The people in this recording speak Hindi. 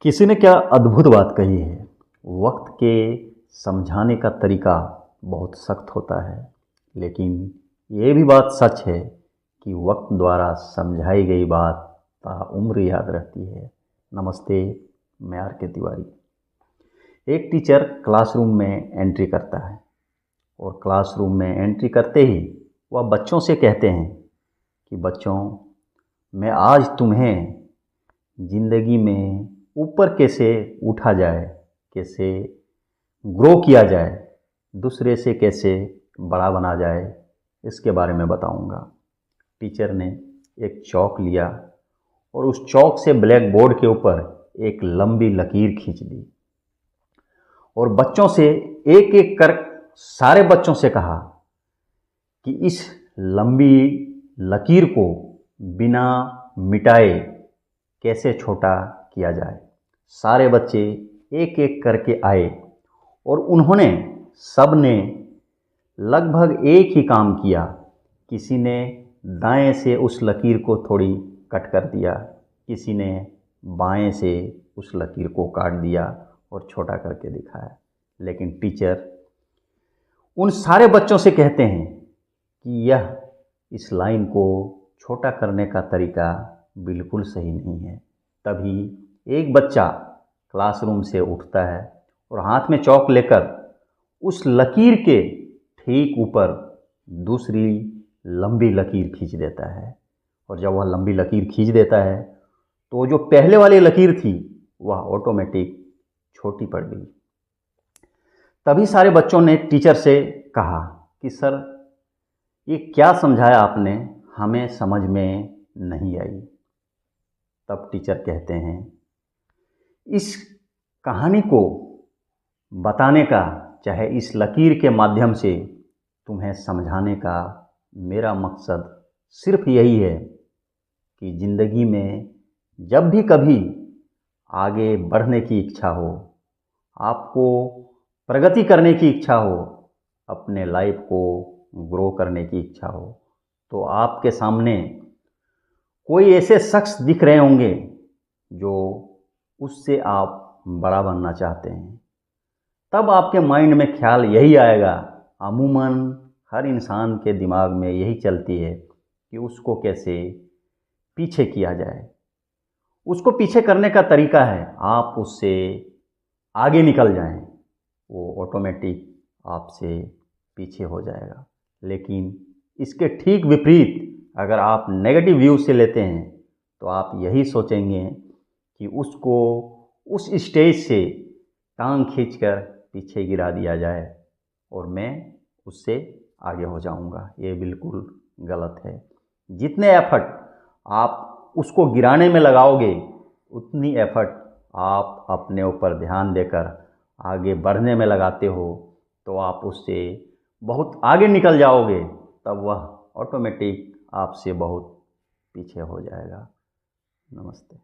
किसी ने क्या अद्भुत बात कही है। वक्त के समझाने का तरीका बहुत सख्त होता है, लेकिन ये भी बात सच है कि वक्त द्वारा समझाई गई बात ताउम्र याद रहती है। नमस्ते, मैं आर के तिवारी। एक टीचर क्लासरूम में एंट्री करता है और क्लासरूम में एंट्री करते ही वह बच्चों से कहते हैं कि बच्चों, मैं आज तुम्हें ज़िंदगी में ऊपर कैसे उठा जाए, कैसे ग्रो किया जाए, दूसरे से कैसे बड़ा बना जाए, इसके बारे में बताऊंगा। टीचर ने एक चौक लिया और उस चौक से ब्लैक बोर्ड के ऊपर एक लंबी लकीर खींच दी और बच्चों से एक एक कर सारे बच्चों से कहा कि इस लंबी लकीर को बिना मिटाए कैसे छोटा किया जाए। सारे बच्चे एक एक करके आए और उन्होंने सब ने लगभग एक ही काम किया। किसी ने दाएं से उस लकीर को थोड़ी कट कर दिया, किसी ने बाएं से उस लकीर को काट दिया और छोटा करके दिखाया। लेकिन टीचर उन सारे बच्चों से कहते हैं कि यह इस लाइन को छोटा करने का तरीका बिल्कुल सही नहीं है। तभी एक बच्चा क्लासरूम से उठता है और हाथ में चौक लेकर उस लकीर के ठीक ऊपर दूसरी लंबी लकीर खींच देता है। और जब वह लंबी लकीर खींच देता है तो जो पहले वाली लकीर थी वह ऑटोमेटिक छोटी पड़ गई। तभी सारे बच्चों ने टीचर से कहा कि सर, ये क्या समझाया आपने, हमें समझ में नहीं आई। तब टीचर कहते हैं, इस कहानी को बताने का, चाहे इस लकीर के माध्यम से तुम्हें समझाने का मेरा मकसद सिर्फ यही है कि ज़िंदगी में जब भी कभी आगे बढ़ने की इच्छा हो, आपको प्रगति करने की इच्छा हो, अपने लाइफ को ग्रो करने की इच्छा हो, तो आपके सामने कोई ऐसे शख्स दिख रहे होंगे जो उससे आप बड़ा बनना चाहते हैं। तब आपके माइंड में ख्याल यही आएगा, अमूमन हर इंसान के दिमाग में यही चलती है कि उसको कैसे पीछे किया जाए। उसको पीछे करने का तरीका है आप उससे आगे निकल जाएं, वो ऑटोमेटिक आपसे पीछे हो जाएगा। लेकिन इसके ठीक विपरीत अगर आप नेगेटिव व्यू से लेते हैं तो आप यही सोचेंगे कि उसको उस स्टेज से टांग खींचकर पीछे गिरा दिया जाए और मैं उससे आगे हो जाऊंगा। ये बिल्कुल गलत है। जितने एफर्ट आप उसको गिराने में लगाओगे, उतनी एफर्ट आप अपने ऊपर ध्यान देकर आगे बढ़ने में लगाते हो तो आप उससे बहुत आगे निकल जाओगे। तब वह ऑटोमेटिक आपसे बहुत पीछे हो जाएगा। नमस्ते।